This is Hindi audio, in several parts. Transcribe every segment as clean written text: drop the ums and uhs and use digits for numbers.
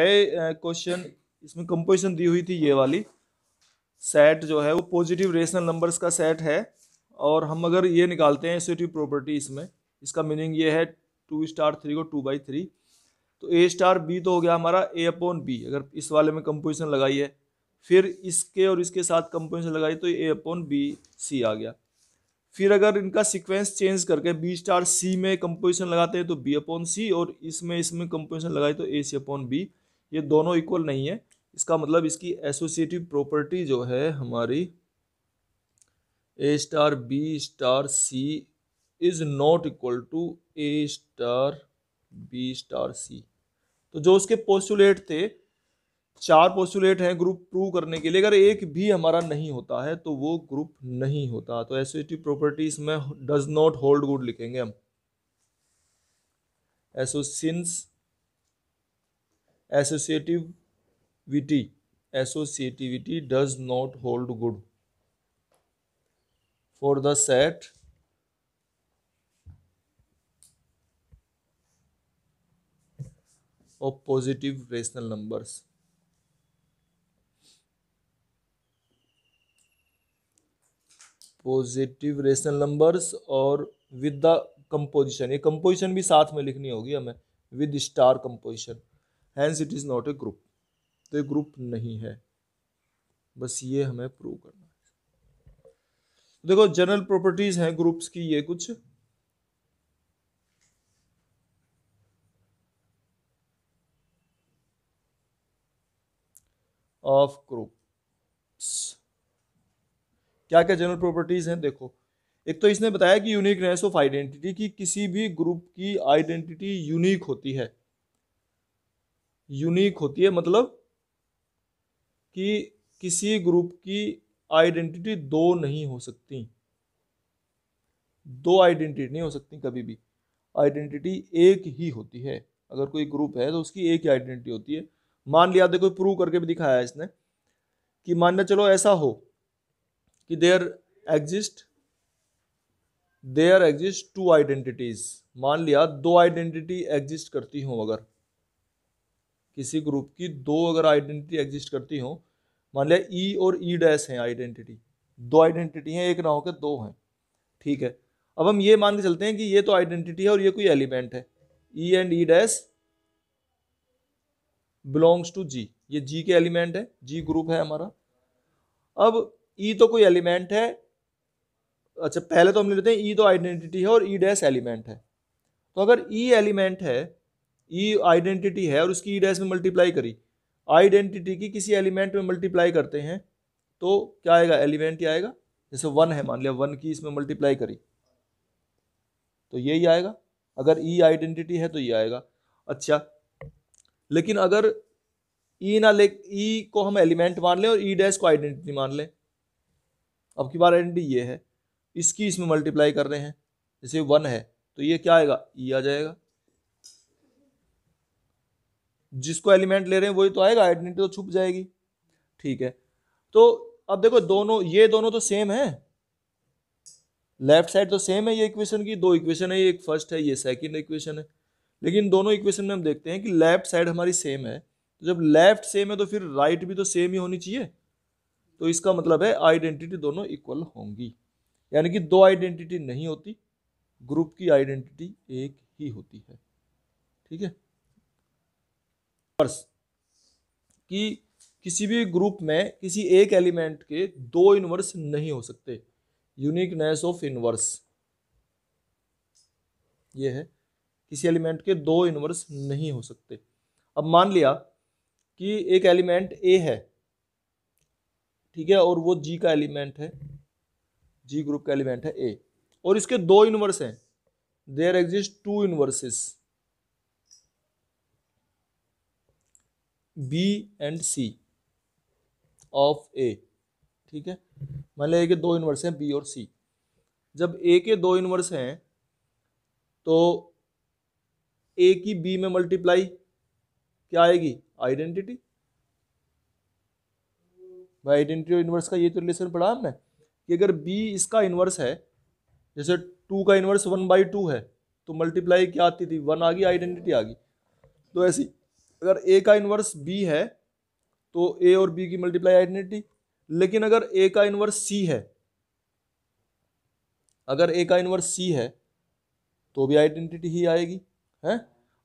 है क्वेश्चन, इसमें कंपोजिशन दी हुई थी ये वाली, सेट जो है वो पॉजिटिव रेशनल नंबर्स का सेट है, और हम अगर ये निकालते हैं एसोसिएटिव प्रॉपर्टी इसमें, इसका मीनिंग ये है 2 स्टार 3 को 2/3, तो ए स्टार बी तो हो गया हमारा ए अपॉन बी, अगर इस वाले में कंपोजिशन लगाई है, फिर इसके और इसके साथ कंपोजिशन लगाई तो ए अपॉन बी सी आ गया। फिर अगर इनका सीक्वेंस चेंज करके बी स्टार सी में कंपोजिशन लगाते हैं तो बी अपॉन सी, और इसमें कंपोजिशन लगाए तो ए सी अपॉन बी, ये दोनों इक्वल नहीं है। इसका मतलब इसकी एसोसिएटिव प्रॉपर्टी जो है हमारी A star B star C is not equal to A star B star C. तो जो उसके पोस्टुलेट थे, 4 पोस्टुलेट हैं ग्रुप प्रूव करने के लिए, अगर एक भी हमारा नहीं होता है तो वो ग्रुप नहीं होता। तो एसोसिएटिव प्रॉपर्टीज में डज नॉट होल्ड गुड लिखेंगे हम। Associativity does not hold good for the set of positive rational numbers. Positive rational numbers और विद द कंपोजिशन, ये कंपोजिशन भी साथ में लिखनी होगी हमें, with star composition, hence it is not a group. तो ये ग्रुप नहीं है, बस ये हमें प्रूव करना है। देखो जनरल प्रॉपर्टीज हैं ग्रुप्स की, ये कुछ ऑफ ग्रुप्स। क्या क्या जनरल प्रॉपर्टीज हैं देखो, एक तो इसने बताया कि यूनिकनेस ऑफ आइडेंटिटी, की किसी भी ग्रुप की आइडेंटिटी यूनिक होती है। यूनिक होती है मतलब कि किसी ग्रुप की आइडेंटिटी दो नहीं हो सकती, दो आइडेंटिटी नहीं हो सकती कभी भी, आइडेंटिटी एक ही होती है। अगर कोई ग्रुप है तो उसकी एक ही आइडेंटिटी होती है। मान लिया, देखो प्रूव करके भी दिखाया है इसने, कि मान चलो ऐसा हो कि देयर एग्जिस्ट 2 आइडेंटिटीज। मान लिया 2 आइडेंटिटी एग्जिस्ट करती हो, अगर किसी ग्रुप की 2 अगर आइडेंटिटी एग्जिस्ट करती हो, मान लिया ई और ई डैश है आइडेंटिटी, 2 आइडेंटिटी हैं, एक ना होकर 2 हैं, ठीक है। अब हम ये मान के चलते हैं कि ये तो आइडेंटिटी है और ये कोई एलिमेंट है, E and E dash belongs to G, ये जी के एलिमेंट है, जी ग्रुप है हमारा। अब ई तो कोई एलिमेंट है, अच्छा पहले तो हम ले लेते हैं ई तो आइडेंटिटी है और ई डैश एलिमेंट है। तो अगर ई एलिमेंट है, ई आइडेंटिटी है और उसकी ई डैश में मल्टीप्लाई करी, आइडेंटिटी की किसी एलिमेंट में मल्टीप्लाई करते हैं तो क्या आएगा, एलिमेंट ही आएगा। जैसे 1 है, मान लिया 1 की इसमें मल्टीप्लाई करी तो यही आएगा, अगर ई आइडेंटिटी है तो ये आएगा। अच्छा, लेकिन अगर ई ना ले, ई को हम एलिमेंट मान लें और ई डैश को आइडेंटिटी मान लें, अब की बार आइडेंटिटी ये है, इसकी इसमें मल्टीप्लाई कर रहे हैं, जैसे 1 है तो ये क्या आएगा, ई आ जाएगा। जिसको एलिमेंट ले रहे हैं वही तो आएगा, आइडेंटिटी तो छुप जाएगी, ठीक है। तो अब देखो दोनों, ये दोनों तो सेम है, लेफ्ट साइड तो सेम है, ये इक्वेशन की 2 इक्वेशन है, ये एक फर्स्ट है ये सेकंड इक्वेशन है, लेकिन दोनों इक्वेशन में हम देखते हैं कि लेफ्ट साइड हमारी सेम है। तो जब लेफ्ट सेम है तो फिर राइट भी तो सेम ही होनी चाहिए, तो इसका मतलब है आइडेंटिटी दोनों इक्वल होंगी, यानी कि 2 आइडेंटिटी नहीं होती, ग्रुप की आइडेंटिटी एक ही होती है, ठीक है। कि किसी भी ग्रुप में किसी एक एलिमेंट के 2 इनवर्स नहीं हो सकते, यूनिकनेस ऑफ इनवर्स ये है, किसी एलिमेंट के 2 इनवर्स नहीं हो सकते। अब मान लिया कि एक एलिमेंट ए है, ठीक है, और वो जी का एलिमेंट है, जी ग्रुप का एलिमेंट है ए, और इसके 2 इनवर्स हैं, there exist 2 inverses B and C of A, ठीक है। मान लिया कि 2 इनवर्स हैं बी और सी। जब ए के 2 इनवर्स हैं तो ए की बी में मल्टीप्लाई क्या आएगी, आइडेंटिटी। भाई आइडेंटिटी और इनवर्स का ये तो रिलेशन पढ़ा हमने कि अगर बी इसका इनवर्स है, जैसे 2 का इनवर्स 1/2 है, तो मल्टीप्लाई क्या आती थी, 1 आ गई, आइडेंटिटी आ गई। तो ऐसी अगर ए का इन्वर्स बी है तो ए और बी की मल्टीप्लाई आइडेंटिटी, लेकिन अगर ए का इन्वर्स सी है, अगर ए का इन्वर्स सी है तो भी आइडेंटिटी ही आएगी है।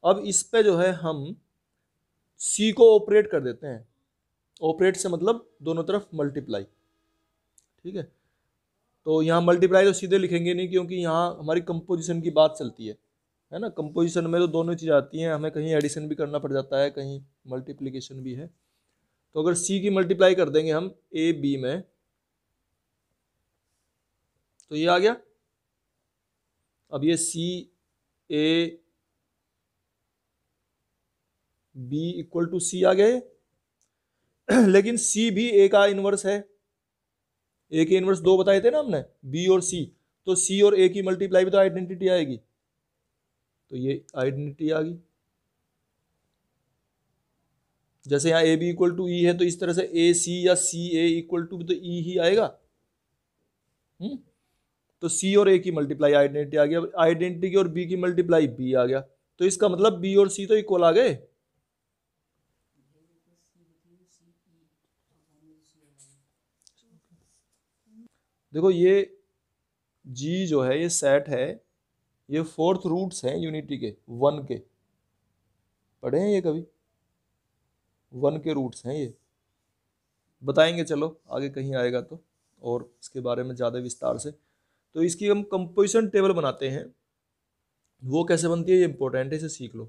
अब इस पे जो है हम सी को ऑपरेट कर देते हैं, ऑपरेट से मतलब दोनों तरफ मल्टीप्लाई, ठीक है। तो यहाँ मल्टीप्लाई तो सीधे लिखेंगे नहीं, क्योंकि यहाँ हमारी कंपोजिशन की बात चलती है ना। कंपोजिशन में तो दोनों चीज़ आती हैं, हमें कहीं एडिशन भी करना पड़ जाता है, कहीं मल्टीप्लिकेशन भी है। तो अगर सी की मल्टीप्लाई कर देंगे हम ए बी में, तो ये आ गया। अब ये सी ए बी इक्वल टू सी आ गए, लेकिन सी भी ए का इनवर्स है। ए के इनवर्स दो बताए थे ना हमने, बी और सी, तो सी और ए की मल्टीप्लाई भी तो आइडेंटिटी आएगी, तो ये आइडेंटिटी आ गई। जैसे यहाँ ए बी इक्वल टू ई है, तो इस तरह से ए सी या सी ए इक्वल टू भी तो ई ही आएगा। तो सी और ए की मल्टीप्लाई आइडेंटिटी आ गया, आइडेंटिटी की और बी की मल्टीप्लाई बी आ गया, तो इसका मतलब बी और सी तो इक्वल आ गए। देखो ये जी जो है ये सेट है, ये फोर्थ रूट्स हैं यूनिटी के, वन के, पढ़े हैं ये कभी? वन के रूट्स हैं ये, बताएंगे चलो आगे कहीं आएगा तो, और इसके बारे में ज़्यादा विस्तार से। तो इसकी हम कंपोजिशन टेबल बनाते हैं, वो कैसे बनती है ये इंपॉर्टेंट है, इसे सीख लो।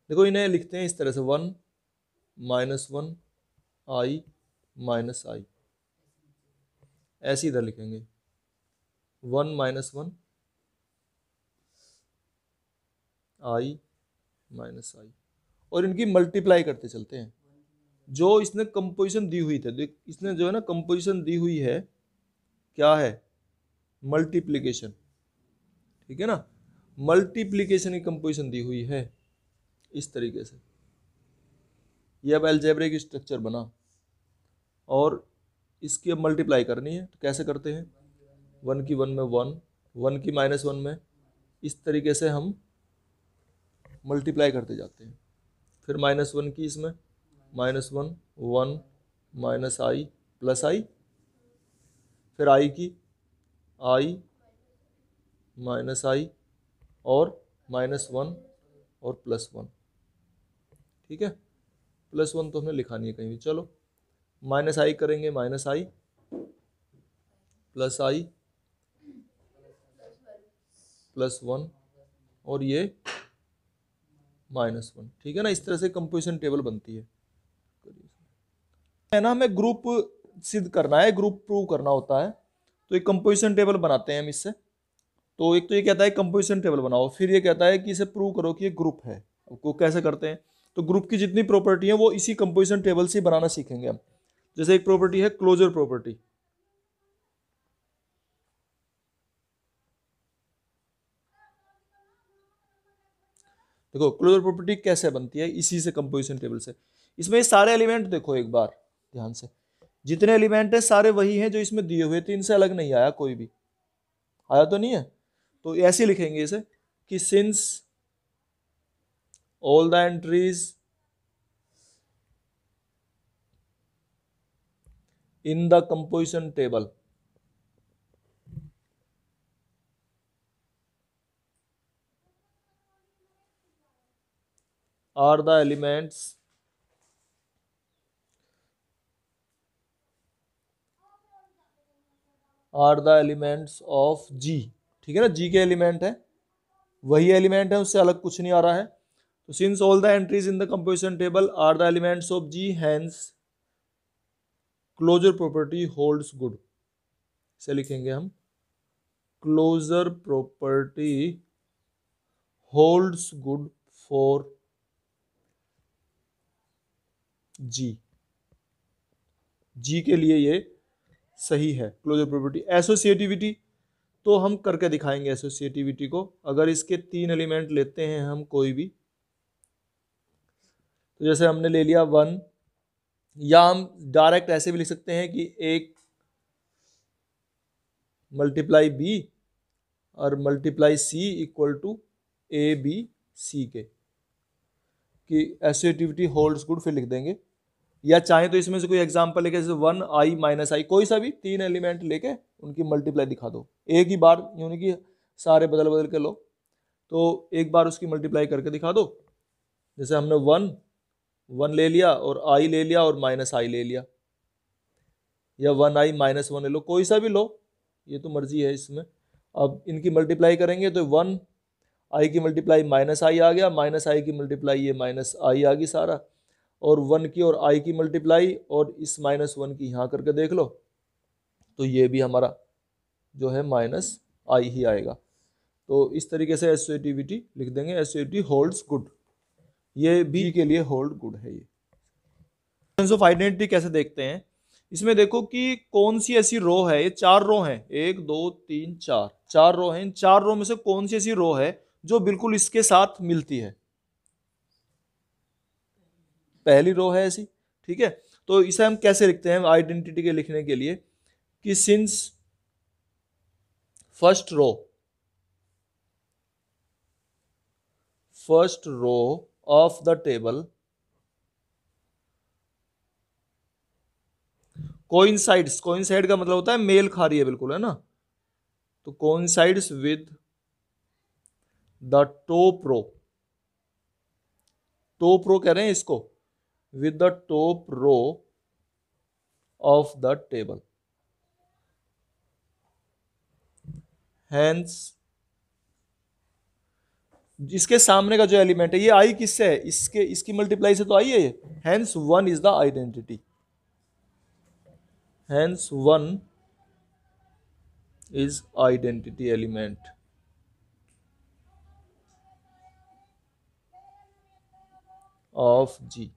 देखो इन्हें लिखते हैं इस तरह से, 1 -1 i -i, ऐसे इधर लिखेंगे 1 -1 i -i, और इनकी मल्टीप्लाई करते चलते हैं। जो इसने कंपोजिशन दी हुई थी, देख इसने जो है ना कंपोजिशन दी हुई है, क्या है? मल्टीप्लिकेशन, ठीक है ना, मल्टीप्लिकेशन की कंपोजिशन दी हुई है इस तरीके से। ये अब अलजेब्रिक स्ट्रक्चर बना, और इसकी अब मल्टीप्लाई करनी है, तो कैसे करते हैं? 1 की 1 में 1, 1 की -1 में, इस तरीके से हम मल्टीप्लाई करते जाते हैं। फिर -1 की इसमें, -1 1 -i +i, फिर i की i -i और -1 और +1, ठीक है। +1 तो हमें लिखा नहीं है कहीं भी, चलो -i करेंगे, -i +i +1 और ये -1, ठीक है ना। इस तरह से कंपोजिशन टेबल बनती है ना। हमें ग्रुप सिद्ध करना है, ग्रुप प्रूव करना होता है, तो एक कंपोजिशन टेबल बनाते हैं हम इससे। तो एक तो ये कहता है कंपोजिशन टेबल बनाओ, फिर ये कहता है कि इसे प्रूव करो कि ये ग्रुप है। वो कैसे करते हैं? तो ग्रुप की जितनी प्रॉपर्टी है वो इसी कंपोजिशन टेबल से बनाना सीखेंगे हम। जैसे एक प्रॉपर्टी है क्लोजर प्रॉपर्टी, देखो क्लोजर प्रॉपर्टी कैसे बनती है, इसी से कंपोजिशन टेबल से। इसमें सारे एलिमेंट देखो एक बार ध्यान से, जितने एलिमेंट है सारे वही हैं जो इसमें दिए हुए थे, इनसे अलग नहीं आया कोई भी, आया तो नहीं है। तो ऐसे लिखेंगे इसे कि since all the entries in the composition table are the elements of G, ठीक है ना, G के एलिमेंट है, वही एलिमेंट है, उससे अलग कुछ नहीं आ रहा है। तो since all the entries in the composition table are the elements of G, hence closure property holds good. इसे लिखेंगे हम closure property holds good for G के लिए ये सही है क्लोजर प्रॉपर्टी। एसोसिएटिविटी तो हम करके दिखाएंगे एसोसिएटिविटी को। अगर इसके 3 एलिमेंट लेते हैं हम कोई भी, तो जैसे हमने ले लिया 1, या हम डायरेक्ट ऐसे भी लिख सकते हैं कि एक मल्टीप्लाई बी और multiply C equal to A B C के। कि एसोसिएटिविटी होल्ड्स गुड, फिर लिख देंगे। या चाहे तो इसमें से कोई एग्जांपल लेके, जैसे 1i माइनस आई, कोई सा भी 3 एलिमेंट लेके उनकी मल्टीप्लाई दिखा दो, एक ही बार, यानी कि सारे बदल बदल के लो, तो एक बार उसकी मल्टीप्लाई करके दिखा दो। जैसे हमने 1 ले लिया और i ले लिया और माइनस आई ले लिया, या 1i माइनस 1 ले लो, कोई सा भी लो, ये तो मर्जी है इसमें। अब इनकी मल्टीप्लाई करेंगे तो 1i की मल्टीप्लाई माइनस आई आ गया, माइनस आई की मल्टीप्लाई ये माइनस आई आ गई सारा, और 1 की और i की मल्टीप्लाई और इस -1 की यहाँ करके देख लो, तो ये भी हमारा जो है माइनस आई ही आएगा। तो इस तरीके से एसोसिएटिविटी लिख देंगे, एसोसिएटिविटी होल्ड्स गुड, ये बी के लिए होल्ड गुड है। ये सेंस ऑफ आइडेंटिटी कैसे देखते हैं, इसमें देखो कि कौन सी ऐसी रो है, ये 4 रो हैं, 1 2 3 4, 4 रो हैं, इन 4 रो में से कौन सी ऐसी रो है जो बिल्कुल इसके साथ मिलती है, पहली रो है ऐसी, ठीक है। तो इसे हम कैसे लिखते हैं आइडेंटिटी के लिखने के लिए, कि since first row of the table coincides, coincide का मतलब होता है मेल खा रही है बिल्कुल, है ना, तो coincides with the top row कह रहे हैं इसको, with the top row of the table, hence इसके सामने का जो एलिमेंट है, ये आई किससे है, इसकी मल्टीप्लाई से तो आई है ये, hence 1 is the identity, hence 1 is identity element of G,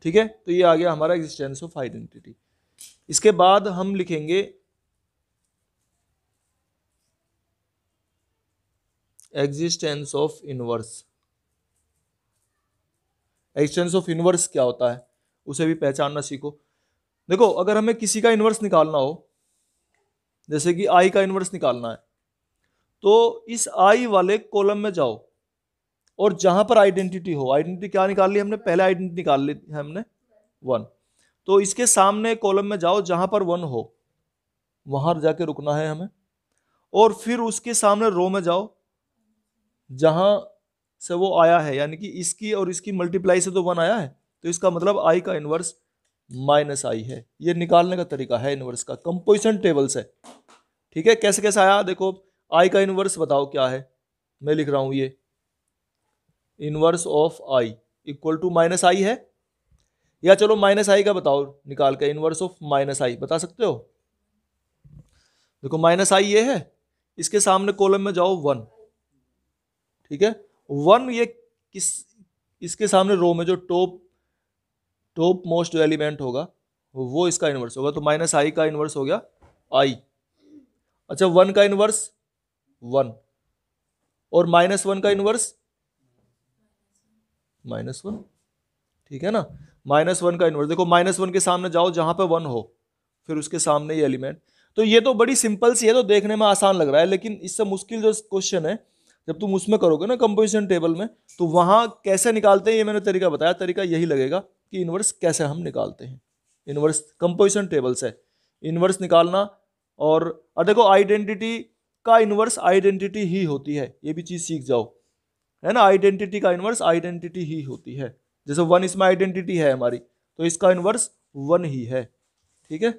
ठीक है। तो ये आ गया हमारा एग्जिस्टेंस ऑफ आइडेंटिटी। इसके बाद हम लिखेंगे existence of inverse. Existence of inverse क्या होता है उसे भी पहचानना सीखो। देखो, अगर हमें किसी का इनवर्स निकालना हो, जैसे कि आई का इनवर्स निकालना है, तो इस आई वाले कॉलम में जाओ और जहां पर आइडेंटिटी हो, आइडेंटिटी क्या निकाल ली हमने, पहले आइडेंटिटी निकाल ली हमने 1, तो इसके सामने कॉलम में जाओ जहां पर 1 हो, वहां जाके रुकना है हमें, और फिर उसके सामने रो में जाओ जहां से वो आया है, यानी कि इसकी और इसकी मल्टीप्लाई से तो 1 आया है, तो इसका मतलब आई का इनवर्स माइनस आई है। ये निकालने का तरीका है इनवर्स का, कंपोजिशन टेबल से, ठीक है। कैसे कैसे आया, देखो आई का इनवर्स बताओ क्या है, मैं लिख रहा हूं ये inverse of I equal to minus I है, या चलो माइनस आई का बताओ निकाल के, इनवर्स ऑफ माइनस आई बता सकते हो। देखो माइनस आई ये है, इसके सामने कॉलम में जाओ 1, ठीक है, 1 ये इसके सामने रो में जो टॉप मोस्ट एलिमेंट होगा वो इसका इनवर्स होगा, तो माइनस आई का इनवर्स हो गया आई। अच्छा, 1 का इनवर्स 1 और -1 का इनवर्स -1, ठीक है ना, -1 का इनवर्स। देखो -1 के सामने जाओ जहां पे 1 हो, फिर उसके सामने ये एलिमेंट। तो ये तो बड़ी सिंपल सी है, तो देखने में आसान लग रहा है, लेकिन इससे मुश्किल जो क्वेश्चन है जब तुम उसमें करोगे ना कंपोजिशन टेबल में, तो वहां कैसे निकालते हैं ये मैंने तरीका बताया। तरीका यही लगेगा कि इनवर्स कैसे हम निकालते हैं, इनवर्स कंपोजिशन टेबल से इनवर्स निकालना। और देखो आइडेंटिटी का इनवर्स आइडेंटिटी ही होती है, ये भी चीज सीख जाओ, है ना, आइडेंटिटी का इनवर्स आइडेंटिटी ही होती है। जैसे 1 इसमें आइडेंटिटी है हमारी, तो इसका इनवर्स 1 ही है, ठीक है।